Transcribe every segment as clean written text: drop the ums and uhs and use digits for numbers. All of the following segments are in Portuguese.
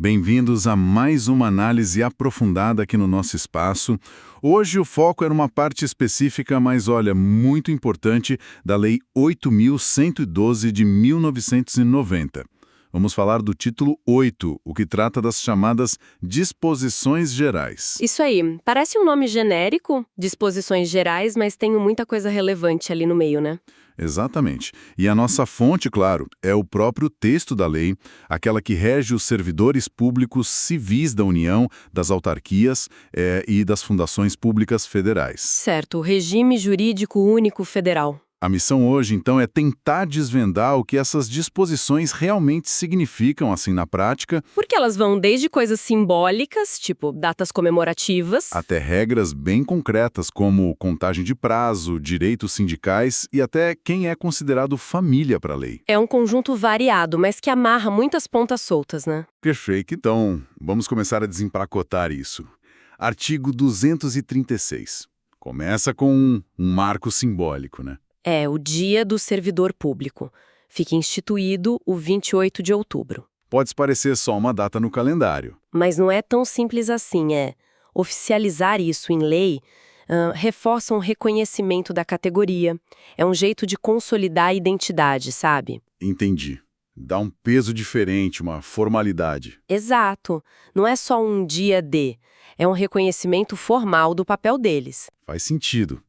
Bem-vindos a mais uma análise aprofundada aqui no nosso espaço. Hoje o foco é numa parte específica, mas olha, muito importante, da Lei 8.112 de 1990. Vamos falar do título 8, o que trata das chamadas disposições gerais. Isso aí, parece um nome genérico, disposições gerais, mas tem muita coisa relevante ali no meio, né? Exatamente. E a nossa fonte, claro, é o próprio texto da lei, aquela que rege os servidores públicos civis da União, das autarquias e das fundações públicas federais. Certo, o Regime Jurídico Único Federal. A missão hoje, então, é tentar desvendar o que essas disposições realmente significam, assim, na prática, Porque elas vão desde coisas simbólicas, tipo datas comemorativas, até regras bem concretas, como contagem de prazo, direitos sindicais e até quem é considerado família para a lei. é um conjunto variado, mas que amarra muitas pontas soltas, né? Perfeito, então, vamos começar a desempacotar isso. Artigo 236. Começa com um marco simbólico, né? É o Dia do Servidor Público. Fica instituído o 28 de outubro. Pode parecer só uma data no calendário. Mas não é tão simples assim, oficializar isso em lei reforça um reconhecimento da categoria. É um jeito de consolidar a identidade, sabe? Entendi. Dá um peso diferente, uma formalidade. Exato. Não é só um dia de, é um reconhecimento formal do papel deles. Faz sentido.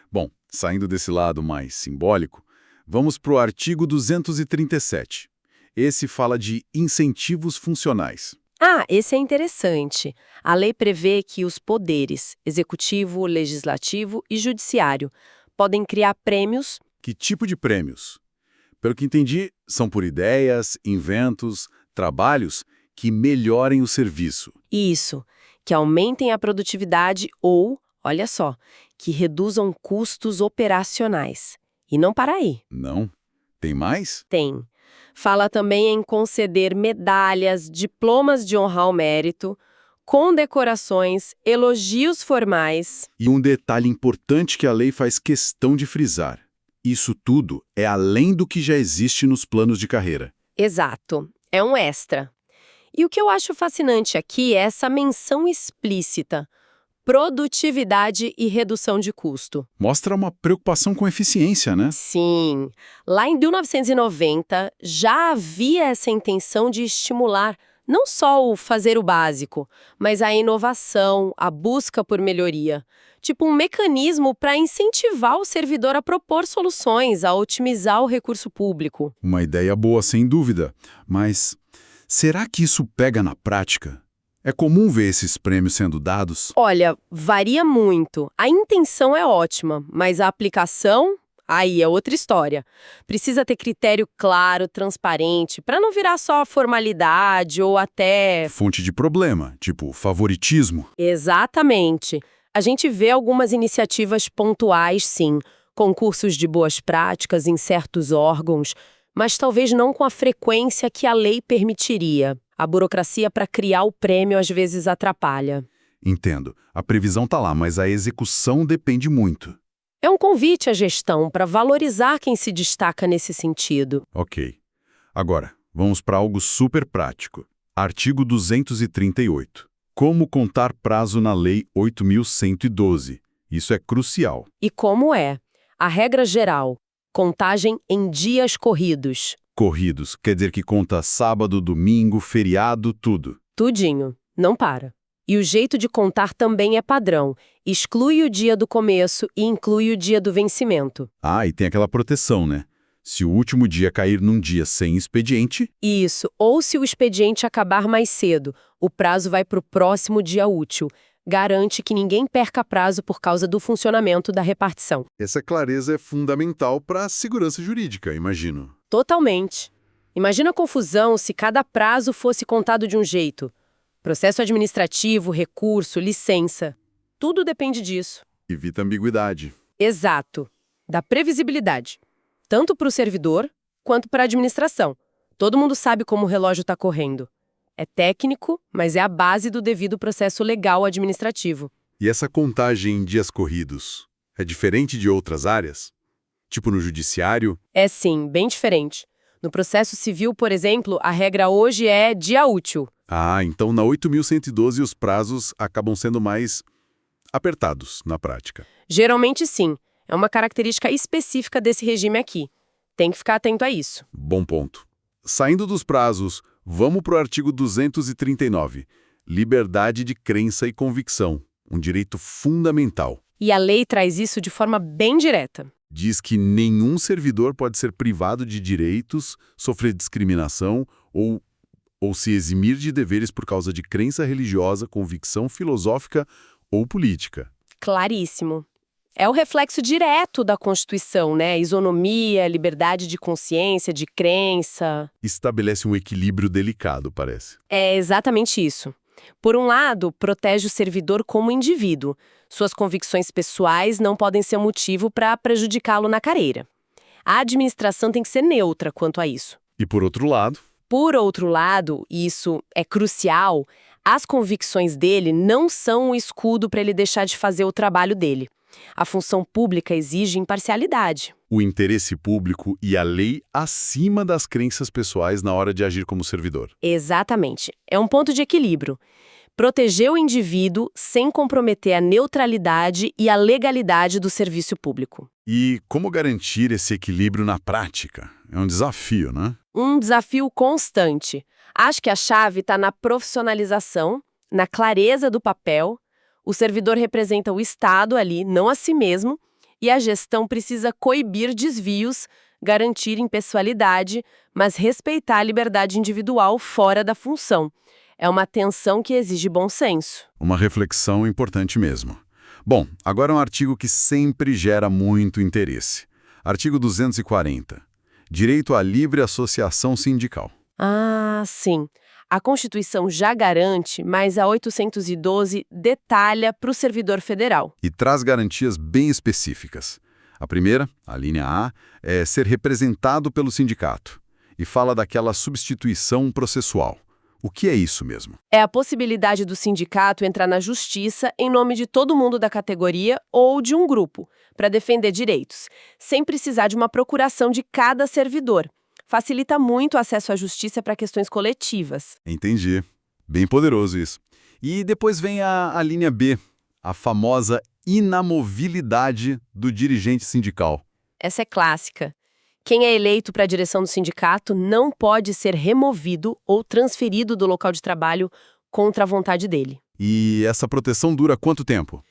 Bom, saindo desse lado mais simbólico, vamos para o artigo 237. Esse fala de incentivos funcionais. Ah, esse é interessante. A lei prevê que os poderes, executivo, legislativo e judiciário, podem criar prêmios. Que tipo de prêmios? Pelo que entendi, são por ideias, inventos, trabalhos que melhorem o serviço. Isso, que aumentem a produtividade ou, olha só, que reduzam custos operacionais. E não para aí. Não? Tem mais? Tem. Fala também em conceder medalhas, diplomas de honrar ao mérito, condecorações, elogios formais. E um detalhe importante que a lei faz questão de frisar. Isso tudo é além do que já existe nos planos de carreira. Exato, é um extra. E o que eu acho fascinante aqui é essa menção explícita: produtividade e redução de custo. Mostra uma preocupação com eficiência, né? Sim, lá em 1990 já havia essa intenção de estimular não só o fazer o básico, mas a inovação, a busca por melhoria. Tipo um mecanismo para incentivar o servidor a propor soluções, a otimizar o recurso público. Uma ideia boa, sem dúvida. Mas será que isso pega na prática? É comum ver esses prêmios sendo dados? Olha, varia muito. A intenção é ótima, mas a aplicação, aí é outra história. Precisa ter critério claro, transparente, para não virar só formalidade ou até... Fonte de problema, tipo favoritismo. Exatamente. A gente vê algumas iniciativas pontuais, sim, concursos de boas práticas em certos órgãos, mas talvez não com a frequência que a lei permitiria. A burocracia para criar o prêmio às vezes atrapalha. Entendo. A previsão tá lá, mas a execução depende muito. É um convite à gestão para valorizar quem se destaca nesse sentido. Ok. Agora, vamos para algo super prático. Artigo 238. Como contar prazo na Lei 8.112. Isso é crucial. E como é? A regra geral: contagem em dias corridos. Corridos, quer dizer que conta sábado, domingo, feriado, tudo. Tudinho. Não para. E o jeito de contar também é padrão. Exclui o dia do começo e inclui o dia do vencimento. Ah, e tem aquela proteção, né? Se o último dia cair num dia sem expediente... Isso. Ou se o expediente acabar mais cedo, o prazo vai para o próximo dia útil. Garante que ninguém perca prazo por causa do funcionamento da repartição. Essa clareza é fundamental para a segurança jurídica, imagino. Totalmente. Imagina a confusão se cada prazo fosse contado de um jeito. Processo administrativo, recurso, licença. Tudo depende disso. Evita ambiguidade. Exato. Da previsibilidade. Tanto para o servidor, quanto para a administração. Todo mundo sabe como o relógio está correndo. É técnico, mas é a base do devido processo legal administrativo. E essa contagem em dias corridos é diferente de outras áreas? Tipo no judiciário? É sim, bem diferente. No processo civil, por exemplo, a regra hoje é dia útil. Ah, então na 8.112 os prazos acabam sendo mais apertados na prática. Geralmente sim, é uma característica específica desse regime aqui. Tem que ficar atento a isso. Bom ponto. Saindo dos prazos, vamos para o artigo 239. Liberdade de crença e convicção, um direito fundamental. E a lei traz isso de forma bem direta. Diz que nenhum servidor pode ser privado de direitos, sofrer discriminação ou se eximir de deveres por causa de crença religiosa, convicção filosófica ou política. Claríssimo. É o reflexo direto da Constituição, né? Isonomia, liberdade de consciência, de crença. Estabelece um equilíbrio delicado, parece. É exatamente isso. Por um lado, protege o servidor como indivíduo. Suas convicções pessoais não podem ser motivo para prejudicá-lo na carreira. A administração tem que ser neutra quanto a isso. E por outro lado, e isso é crucial, as convicções dele não são um escudo para ele deixar de fazer o trabalho dele. A função pública exige imparcialidade. o interesse público e a lei acima das crenças pessoais na hora de agir como servidor. Exatamente. É um ponto de equilíbrio. Proteger o indivíduo sem comprometer a neutralidade e a legalidade do serviço público. E como garantir esse equilíbrio na prática? É um desafio, né? Um desafio constante. Acho que a chave está na profissionalização, na clareza do papel. O servidor representa o Estado ali, não a si mesmo, e a gestão precisa coibir desvios, garantir impessoalidade, mas respeitar a liberdade individual fora da função. É uma tensão que exige bom senso. Uma reflexão importante mesmo. Bom, agora um artigo que sempre gera muito interesse. Artigo 240. Direito à livre associação sindical. Ah, sim. A Constituição já garante, mas a 812 detalha para o servidor federal. E traz garantias bem específicas. A primeira, a linha A, é ser representado pelo sindicato. E fala daquela substituição processual. O que é isso mesmo? É a possibilidade do sindicato entrar na justiça em nome de todo mundo da categoria ou de um grupo, para defender direitos, sem precisar de uma procuração de cada servidor. Facilita muito o acesso à justiça para questões coletivas. Entendi. Bem poderoso isso. E depois vem a linha B, a famosa inamovilidade do dirigente sindical. Essa é clássica. Quem é eleito para a direção do sindicato não pode ser removido ou transferido do local de trabalho contra a vontade dele. E essa proteção dura quanto tempo?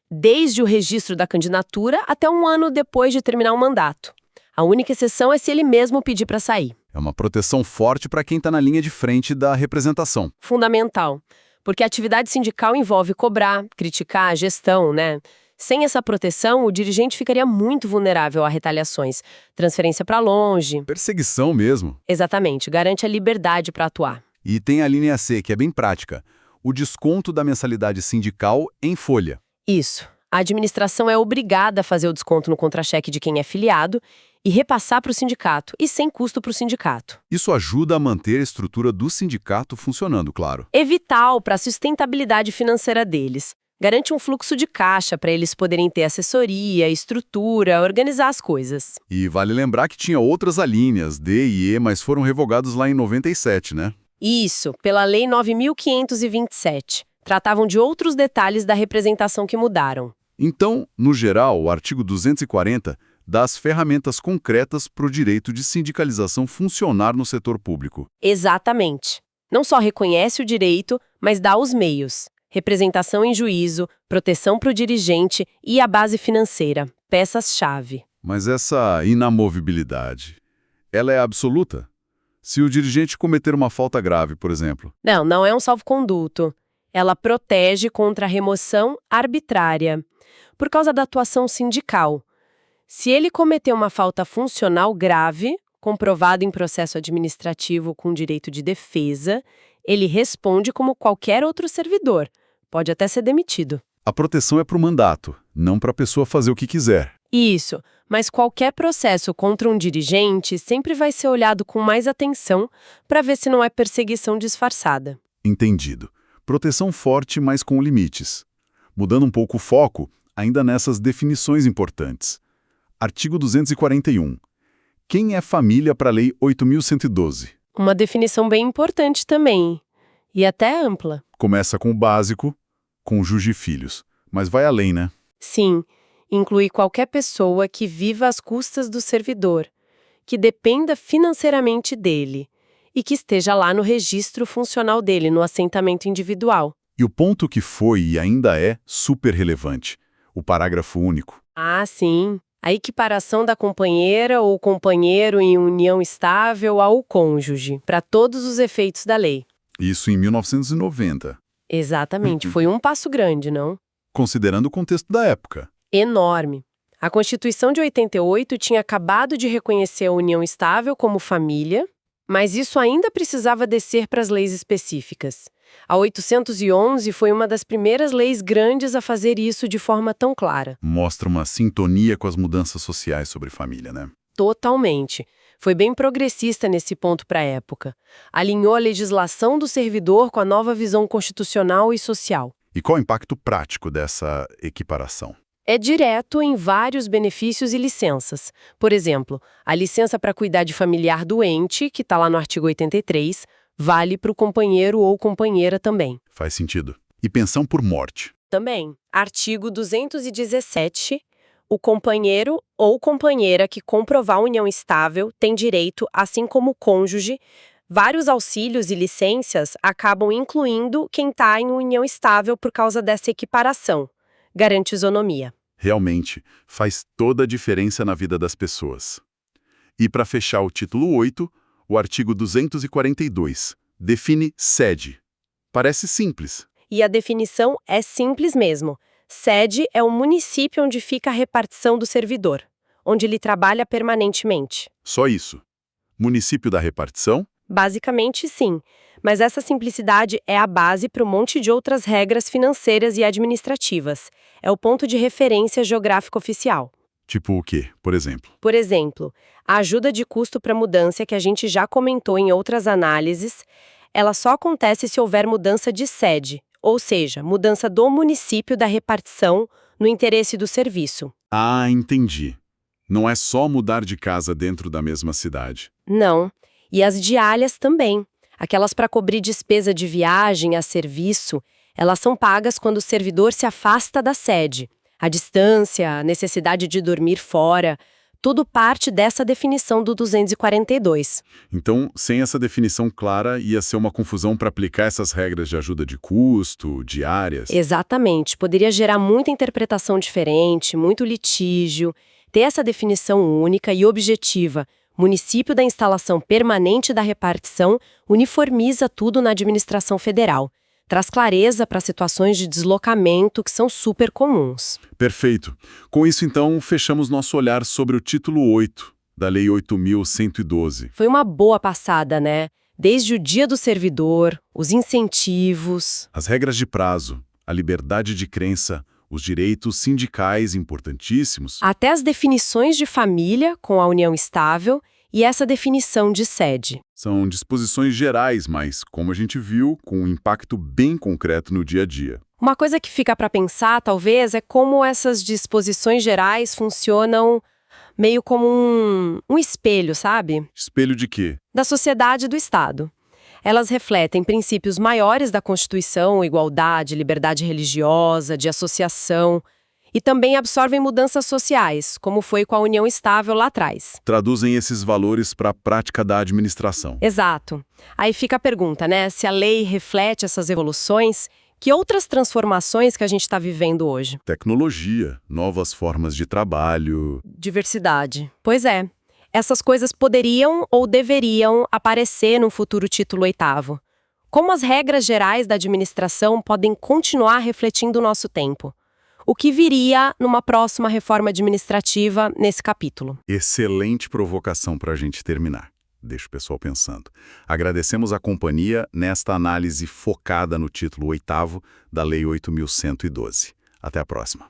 Desde o registro da candidatura até 1 ano depois de terminar o mandato. A única exceção é se ele mesmo pedir para sair. É uma proteção forte para quem está na linha de frente da representação. Fundamental, porque a atividade sindical envolve cobrar, criticar a gestão, né? Sem essa proteção, o dirigente ficaria muito vulnerável a retaliações, transferência para longe. Perseguição mesmo. Exatamente, garante a liberdade para atuar. E tem a linha C, que é bem prática. O desconto da mensalidade sindical em folha. Isso. A administração é obrigada a fazer o desconto no contra-cheque de quem é filiado e repassar para o sindicato, e sem custo para o sindicato. Isso ajuda a manter a estrutura do sindicato funcionando, claro. É vital para a sustentabilidade financeira deles. Garante um fluxo de caixa para eles poderem ter assessoria, estrutura, organizar as coisas. E vale lembrar que tinha outras alíneas, D e E, mas foram revogados lá em 97, né? Isso, pela Lei 9.527. Tratavam de outros detalhes da representação que mudaram. Então, no geral, o artigo 240 dá as ferramentas concretas para o direito de sindicalização funcionar no setor público. Exatamente. Não só reconhece o direito, mas dá os meios. Representação em juízo, proteção para o dirigente e a base financeira, peças-chave. Mas essa inamovibilidade, ela é absoluta? Se o dirigente cometer uma falta grave, por exemplo. Não é um salvo-conduto. Ela protege contra a remoção arbitrária, por causa da atuação sindical. Se ele cometer uma falta funcional grave, comprovado em processo administrativo com direito de defesa, ele responde como qualquer outro servidor. Pode até ser demitido. A proteção é para o mandato, não para a pessoa fazer o que quiser. Isso, mas qualquer processo contra um dirigente sempre vai ser olhado com mais atenção para ver se não é perseguição disfarçada. Entendido. Proteção forte, mas com limites. Mudando um pouco o foco, ainda nessas definições importantes. Artigo 241. Quem é família para a Lei 8.112? Uma definição bem importante também. E até ampla. Começa com o básico, cônjuge e filhos. Mas vai além, né? Sim, inclui qualquer pessoa que viva às custas do servidor, que dependa financeiramente dele e que esteja lá no registro funcional dele, no assentamento individual. E o ponto que foi e ainda é super relevante, o parágrafo único. Ah, sim. A equiparação da companheira ou companheiro em união estável ao cônjuge, para todos os efeitos da lei. Isso em 1990, Exatamente, foi um passo grande, não? considerando o contexto da época. Enorme. A Constituição de 88 tinha acabado de reconhecer a união estável como família, mas isso ainda precisava descer para as leis específicas. A 811 foi uma das primeiras leis grandes a fazer isso de forma tão clara. Mostra uma sintonia com as mudanças sociais sobre família, né? Totalmente. Foi bem progressista nesse ponto para a época. Alinhou a legislação do servidor com a nova visão constitucional e social. E qual o impacto prático dessa equiparação? É direto em vários benefícios e licenças. Por exemplo, a licença para cuidar de familiar doente, que está lá no artigo 83, vale para o companheiro ou companheira também. Faz sentido. E pensão por morte. Também, artigo 217, o companheiro ou companheira que comprovar união estável tem direito, assim como o cônjuge. Vários auxílios e licenças acabam incluindo quem está em união estável por causa dessa equiparação. Garante isonomia. Realmente, faz toda a diferença na vida das pessoas. E para fechar o título 8, o artigo 242 define sede. Parece simples. E a definição é simples mesmo. Sede é o município onde fica a repartição do servidor, onde ele trabalha permanentemente. Só isso. Município da repartição? Basicamente, sim. Mas essa simplicidade é a base para um monte de outras regras financeiras e administrativas. É o ponto de referência geográfico oficial. Tipo o quê, por exemplo? Por exemplo, a ajuda de custo para mudança que a gente já comentou em outras análises, ela só acontece se houver mudança de sede, ou seja, mudança do município da repartição no interesse do serviço. Ah, entendi. Não é só mudar de casa dentro da mesma cidade. Não. E as diárias também. Aquelas para cobrir despesa de viagem a serviço, elas são pagas quando o servidor se afasta da sede. A distância, a necessidade de dormir fora, tudo parte dessa definição do 242. Então, sem essa definição clara, ia ser uma confusão para aplicar essas regras de ajuda de custo, diárias. Exatamente. Poderia gerar muita interpretação diferente, muito litígio. Ter essa definição única e objetiva, município da instalação permanente da repartição, uniformiza tudo na administração federal. Traz clareza para situações de deslocamento que são super comuns. Perfeito. Com isso, então, fechamos nosso olhar sobre o título 8 da Lei 8.112. Foi uma boa passada, né? Desde o dia do servidor, os incentivos. As regras de prazo, a liberdade de crença, os direitos sindicais importantíssimos. Até as definições de família, com a união estável, e essa definição de sede. São disposições gerais, mas, como a gente viu, com um impacto bem concreto no dia a dia. Uma coisa que fica para pensar, talvez, é como essas disposições gerais funcionam meio como um espelho, sabe? Espelho de quê? Da sociedade e do Estado. Elas refletem princípios maiores da Constituição, igualdade, liberdade religiosa, de associação, e também absorvem mudanças sociais, como foi com a união estável lá atrás. Traduzem esses valores para a prática da administração. Exato. Aí fica a pergunta, né? Se a lei reflete essas evoluções, que outras transformações que a gente está vivendo hoje? Tecnologia, novas formas de trabalho. Diversidade. Pois é. Essas coisas poderiam ou deveriam aparecer no futuro título 8º. Como as regras gerais da administração podem continuar refletindo o nosso tempo? O que viria numa próxima reforma administrativa nesse capítulo? Excelente provocação para a gente terminar. Deixa o pessoal pensando. Agradecemos a companhia nesta análise focada no título 8º da Lei 8.112. Até a próxima.